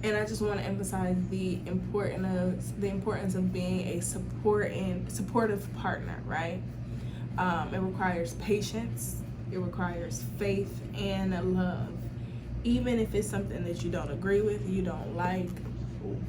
And I just want to emphasize the importance of being a supportive partner, right? It requires patience, it requires faith and love. Even if it's something that you don't agree with, you don't like,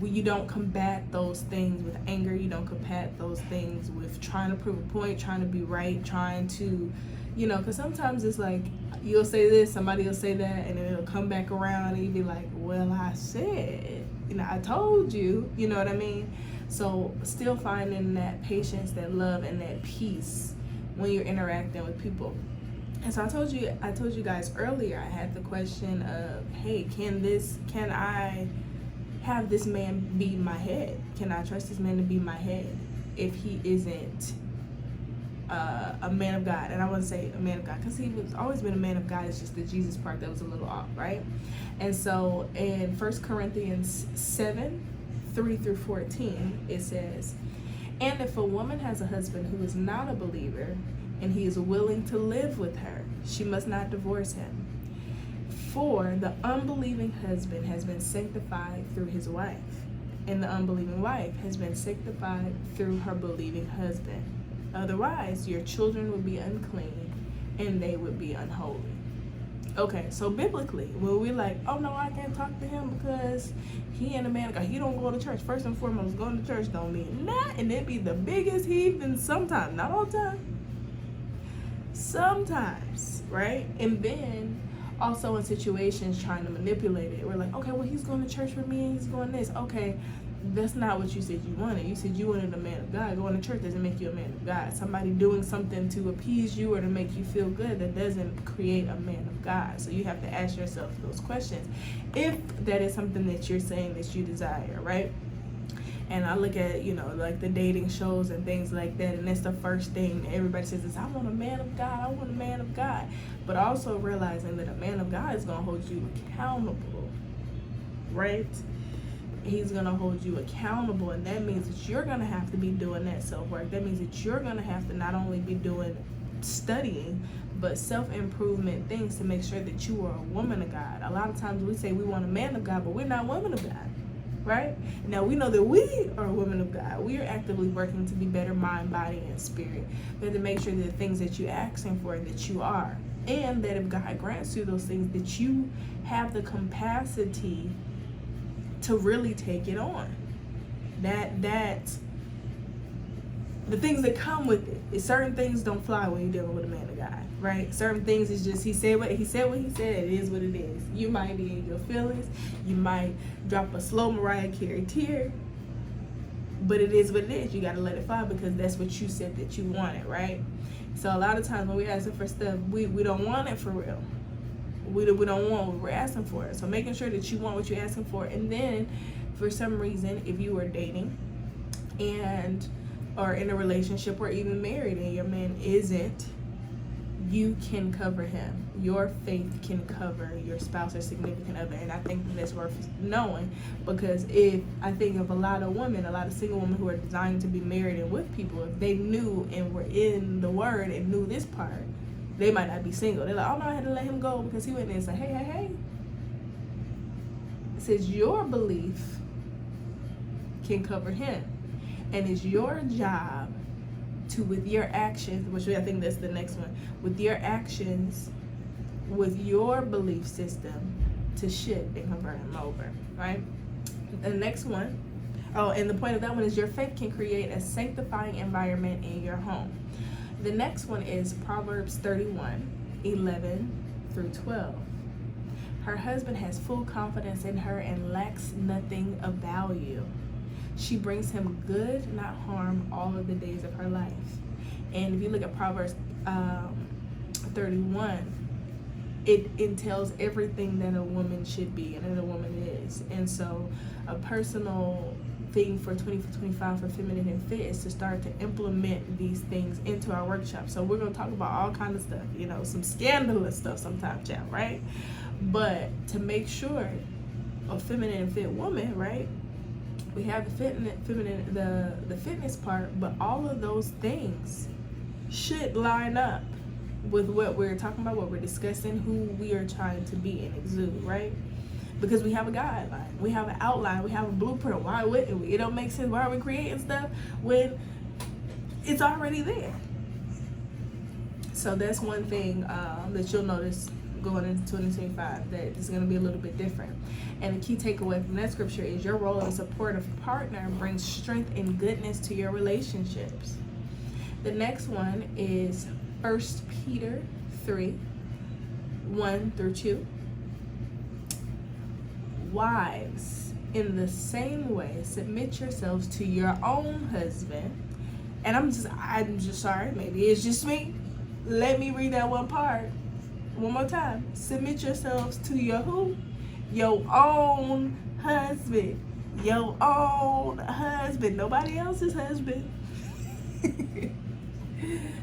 you don't combat those things with anger, you don't combat those things with trying to prove a point, trying to be right, trying to, because sometimes it's like you'll say this, somebody will say that, and then it'll come back around and you'll be like, well, I said, I told you, you know what I mean? So still finding that patience, that love, and that peace when you're interacting with people. And so I told you guys earlier, I had the question of, hey, can I have this man be my head? Can I trust this man to be my head if he isn't a man of God? And I wouldn't say a man of God because he was always been a man of God. It's just the Jesus part that was a little off, right? And so in 1 Corinthians 7:3-14, it says, and if a woman has a husband who is not a believer and he is willing to live with her, she must not divorce him. For the unbelieving husband has been sanctified through his wife, and the unbelieving wife has been sanctified through her believing husband. Otherwise, your children would be unclean, and they would be unholy. Okay, so biblically, when we're like, oh no, I can't talk to him because he ain't a man of God, he don't go to church. First and foremost, going to church don't mean that, and it be the biggest heathen sometimes, not all the time. Sometimes, right? And then also in situations trying to manipulate it. We're like, okay, well, he's going to church with me and he's going this. Okay, that's not what you said you wanted. You said you wanted a man of God. Going to church doesn't make you a man of God. Somebody doing something to appease you or to make you feel good, that doesn't create a man of God. So you have to ask yourself those questions if that is something that you're saying that you desire, right? And I look at, like the dating shows and things like that, and that's the first thing everybody says is, I want a man of God, I want a man of God. But also realizing that a man of God is going to hold you accountable, right? He's going to hold you accountable, and that means that you're going to have to be doing that self-work. That means that you're going to have to not only be doing studying, but self-improvement things to make sure that you are a woman of God. A lot of times we say we want a man of God, but we're not women of God. Right? Now we know that we are women of God. We are actively working to be better mind, body, and spirit. We have to make sure that the things that you're asking for, that you are. And that if God grants you those things, that you have the capacity to really take it on. That the things that come with it. Is certain things don't fly when you're dealing with a man of God, right? Certain things is just he said what he said. It is what it is. You might be in your feelings. You might drop a slow Mariah Carey tear, but it is what it is. You got to let it fly because that's what you said that you wanted, right? So a lot of times when we're asking for stuff, we don't want it for real. We don't want what we're asking for. So making sure that you want what you're asking for, and then for some reason, if you are dating or in a relationship or even married and your man isn't, you can cover him. Your faith can cover your spouse or significant other. And I think that's worth knowing, because if I think of a lot of single women who are designed to be married and with people, if they knew and were in the word and knew this part, they might not be single. They're like, oh no, I had to let him go because he went in and said, hey. It says your belief can cover him. And it's your job to, with your actions, which I think that's the next one, with your actions, with your belief system, to shift and convert him over, right? The next one, and the point of that one is your faith can create a sanctifying environment in your home. The next one is Proverbs 31:11-12. Her husband has full confidence in her and lacks nothing of value. She brings him good, not harm, all of the days of her life. And if you look at Proverbs 31, it entails everything that a woman should be and that a woman is. And so a personal thing for 2025 for Feminine and Fit is to start to implement these things into our workshop. So we're going to talk about all kinds of stuff, some scandalous stuff sometimes, child, right? But to make sure a feminine and fit woman, right? We have the fitness part, but all of those things should line up with what we're talking about, what we're discussing, who we are trying to be and exude, right? Because we have a guideline, we have an outline, we have a blueprint. Why wouldn't we? It don't make sense. Why are we creating stuff when it's already there? So that's one thing that you'll notice going into 2025, that it's going to be a little bit different. And the key takeaway from that scripture is your role as a supportive partner brings strength and goodness to your relationships. The next one is 1 Peter 3:1-2. Wives, in the same way, submit yourselves to your own husband. And I'm just sorry, maybe it's just me. Let me read that one part one more time. Submit yourselves to your who? Your own husband. Your own husband. Nobody else's husband.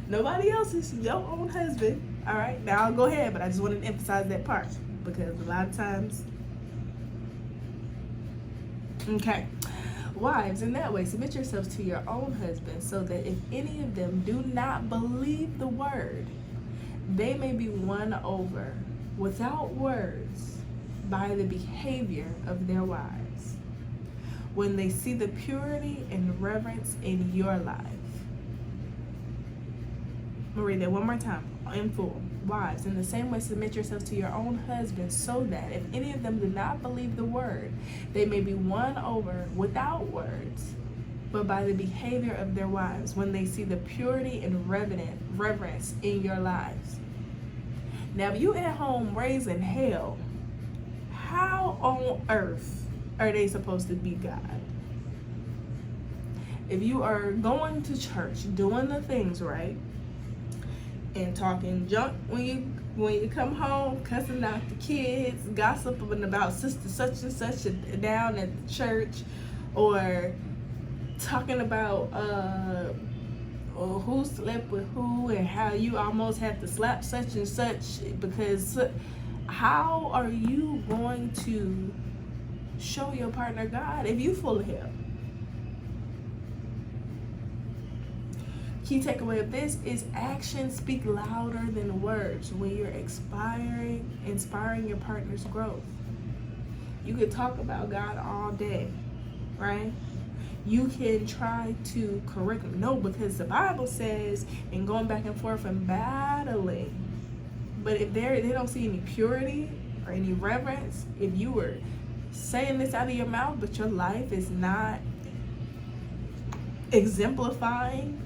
Nobody else's. Your own husband. All right. Now I'll go ahead, but I just wanted to emphasize that part because a lot of times. Okay. Wives, in that way, submit yourselves to your own husbands, so that if any of them do not believe the word, they may be won over without words by the behavior of their wives, when they see the purity and reverence in your life. I'm going to read that one more time in full. Wives, in the same way, submit yourselves to your own husbands, so that if any of them do not believe the word, they may be won over without words, but by the behavior of their wives, when they see the purity and reverence in your lives. Now, if you at home raising hell, how on earth are they supposed to be God? If you are going to church, doing the things right, and talking junk when you come home, cussing out the kids, gossiping about sister such and such down at the church, or talking about who slept with who and how you almost had to slap such and such, because how are you going to show your partner God if you full of hell? Key takeaway of this is actions speak louder than words when you're inspiring your partner's growth. You can talk about God all day, right? You can try to correct them. No, because the Bible says, and going back and forth and battling. But if they don't see any purity or any reverence, if you were saying this out of your mouth, but your life is not exemplifying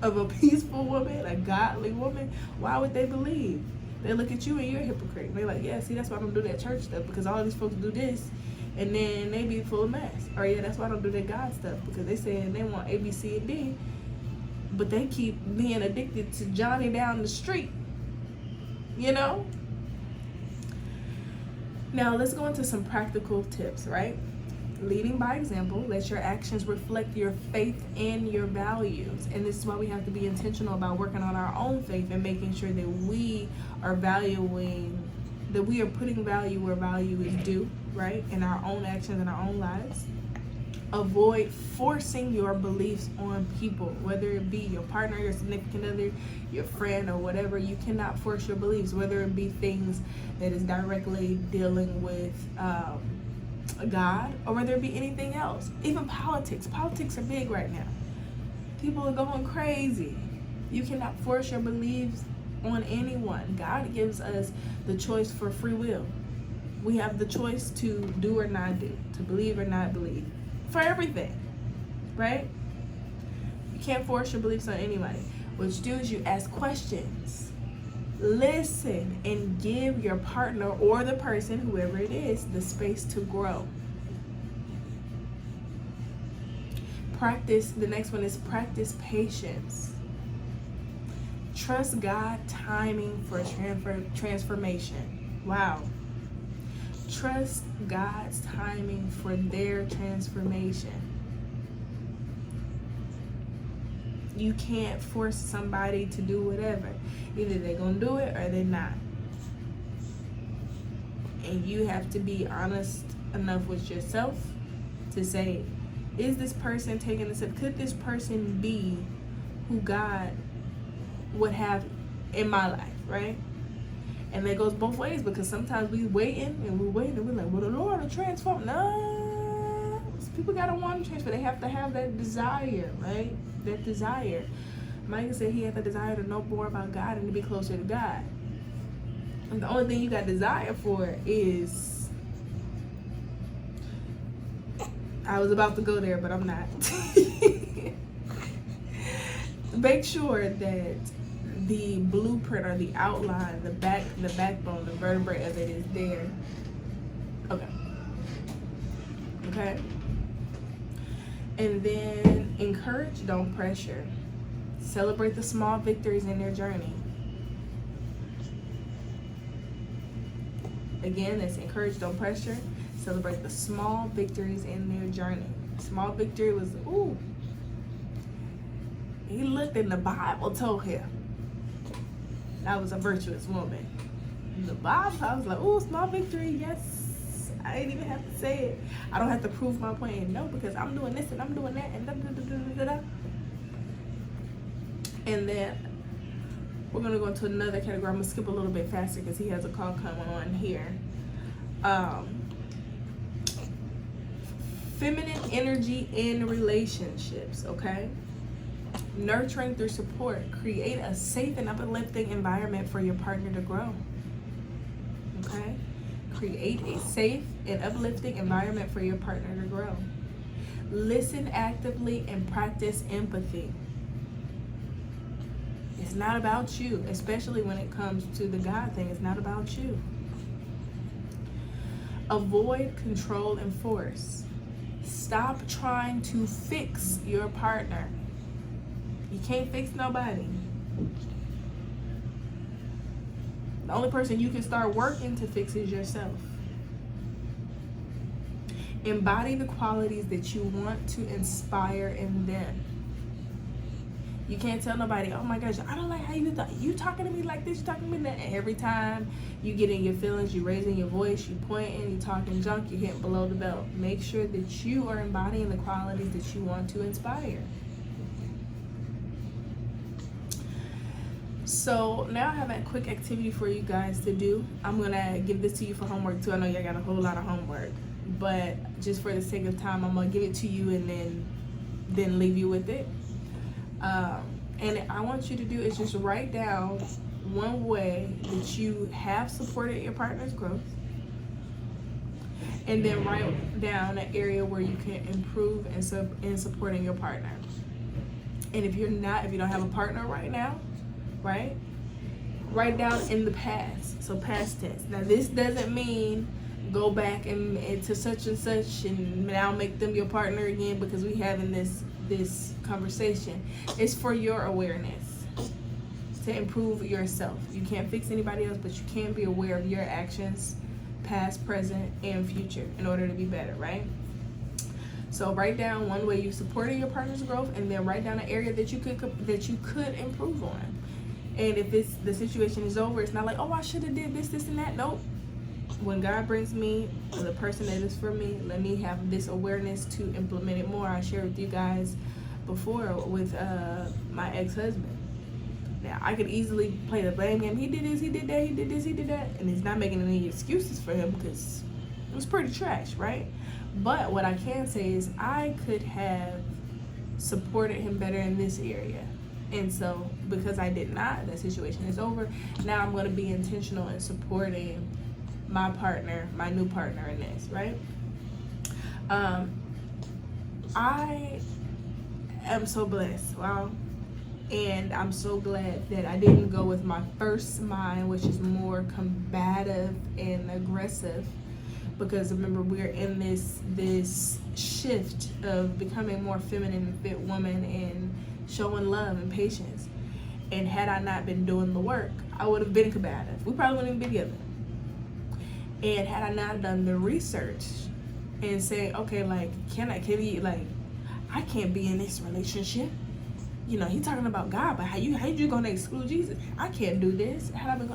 of a peaceful woman, a godly woman, why would they believe? They look at you and you're a hypocrite. They're like, yeah, see, that's why I don't do that church stuff, because all these folks do this, and then they be full of mess. Or yeah, that's why I don't do that God stuff, because they saying they want A, B, C, and D, but they keep being addicted to Johnny down the street, you know? Now, let's go into some practical tips, right? Leading by example, let your actions reflect your faith and your values. And this is why we have to be intentional about working on our own faith and making sure that we are putting value where value is due, right? In our own actions, in our own lives. Avoid forcing your beliefs on people, whether it be your partner, your significant other, your friend, or whatever. You cannot force your beliefs, whether it be things that is directly dealing with God, or whether it be anything else. Even politics. Politics are big right now. People are going crazy. You cannot force your beliefs on anyone. God gives us the choice for free will. We have the choice to do or not do, to believe or not believe, for everything, right? You can't force your beliefs on anybody. What you do is you ask questions, listen, and give your partner or the person, whoever it is, the space to grow. Practice, the next one is practice patience. Trust God timing for transformation. Wow. Trust God's timing for their transformation. You can't force somebody to do whatever. Either they're going to do it or they're not. And you have to be honest enough with yourself to say, is this person taking this up? Could this person be who God would have in my life, right? And that goes both ways, because sometimes we waiting and we're like, well, the Lord will transform. No, people gotta want to transform. They have to have that desire, right? That desire. Micah said he had the desire to know more about God and to be closer to God. And the only thing you got desire for is, I was about to go there, but I'm not. Make sure that the blueprint or the outline, the backbone, the vertebrae of it is there. Okay. And then encourage, don't pressure. Celebrate the small victories in their journey. Again, that's encourage, don't pressure. Celebrate the small victories in their journey. Small victory was, he looked in the Bible, told him I was a virtuous woman. The Bible, I was like, small victory, yes. I didn't even have to say it. I don't have to prove my point. No, because I'm doing this and I'm doing that and da-da-da-da-da-da. And then we're going to go into another category. I'm going to skip a little bit faster because he has a call coming on here. Feminine energy in relationships, okay? Nurturing through support. Create a safe and uplifting environment for your partner to grow. Okay? Create a safe and uplifting environment for your partner to grow. Listen actively and practice empathy. It's not about you, especially when it comes to the God thing. It's not about you. Avoid control and force. Stop trying to fix your partner. You can't fix nobody. The only person you can start working to fix is yourself. Embody the qualities that you want to inspire in them. You can't tell nobody, oh my gosh, I don't like how you talking to me like this, you talking to me that. And every time you get in your feelings, you raising your voice, you pointing, you talking junk, you hitting below the belt. Make sure that you are embodying the qualities that you want to inspire. So now I have a quick activity for you guys to do. I'm gonna give this to you for homework too. I know y'all got a whole lot of homework, but just for the sake of time, I'm gonna give it to you and then leave you with it. And I want you to do is just write down one way that you have supported your partner's growth, and then write down an area where you can improve in supporting your partner. And if you don't have a partner right now, right, write down in the past, so past tense. Now this doesn't mean go back and to such and such and now make them your partner again because we having this conversation. It's for your awareness, to improve yourself. You can't fix anybody else, but you can be aware of your actions, past, present, and future, in order to be better, right? So write down one way you supported your partner's growth, and then write down an area that you could improve on. And if the situation is over, it's not like, I should have did this, and that. Nope. When God brings me the person that is for me, let me have this awareness to implement it more. I shared with you guys before with my ex-husband. Now, I could easily play the blame game. He did this, he did that, he did this, he did that. And he's not making any excuses for him because it was pretty trash, right? But what I can say is I could have supported him better in this area. And so because I did not, that situation is over. Now I'm going to be intentional in supporting my partner, my new partner in this, right? I am so blessed, wow. And I'm so glad that I didn't go with my first mind, which is more combative and aggressive, because remember, we're in this shift of becoming more feminine and fit woman and showing love and patience. And had I not been doing the work, I would have been combative. We probably wouldn't even be together. And had I not done the research and say, okay, like, I can't be in this relationship. You know, he's talking about God, but how you gonna exclude Jesus? I can't do this. Had I been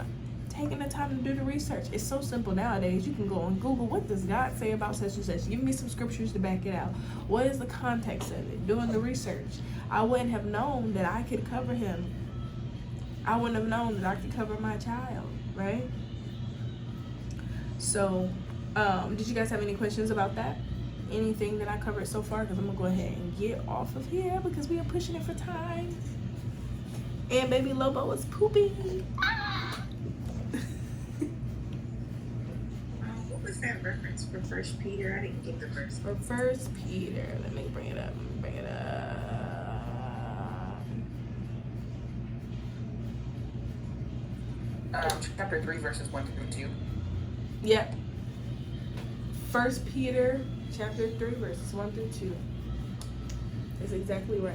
taking the time to do the research? It's so simple nowadays. You can go on Google, what does God say about such and such? Give me some scriptures to back it out. What is the context of it? Doing the research. I wouldn't have known that I could cover him. I wouldn't have known that I could cover my child. right? So, did you guys have any questions about that? Anything that I covered so far? Because I'm going to go ahead and get off of here because we are pushing it for time. And baby Lobo is pooping. What was that reference for First Peter? I didn't get the verse. For First Peter, let me bring it up. Chapter 3, verses 1 through 2. Yep. First Peter, chapter 3, verses 1 through 2. That's exactly right.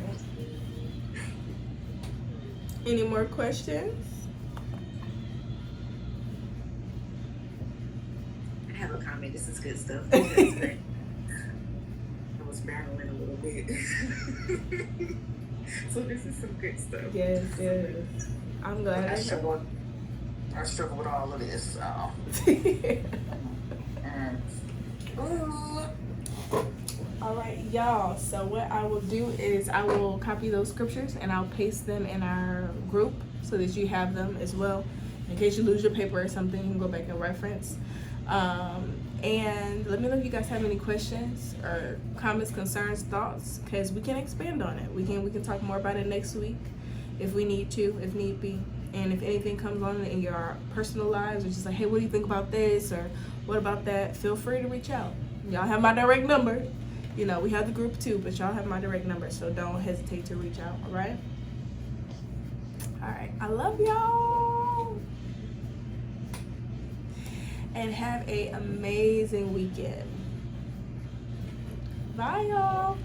Any more questions? I have a comment. This is good stuff. I was battling a little bit. So this is some good stuff. Yes. I'm glad. I struggle with all of this. So. All right, y'all. So what I will do is I will copy those scriptures and I'll paste them in our group so that you have them as well. In case you lose your paper or something, you can go back and reference. And let me know if you guys have any questions or comments, concerns, thoughts, because we can expand on it. We can talk more about it next week if we need to, if need be. And if anything comes on in your personal lives, or just like, hey, what do you think about this, or what about that, feel free to reach out. Y'all have my direct number. You know, we have the group too, but y'all have my direct number, so don't hesitate to reach out, all right? All right, I love y'all. And have an amazing weekend. Bye, y'all.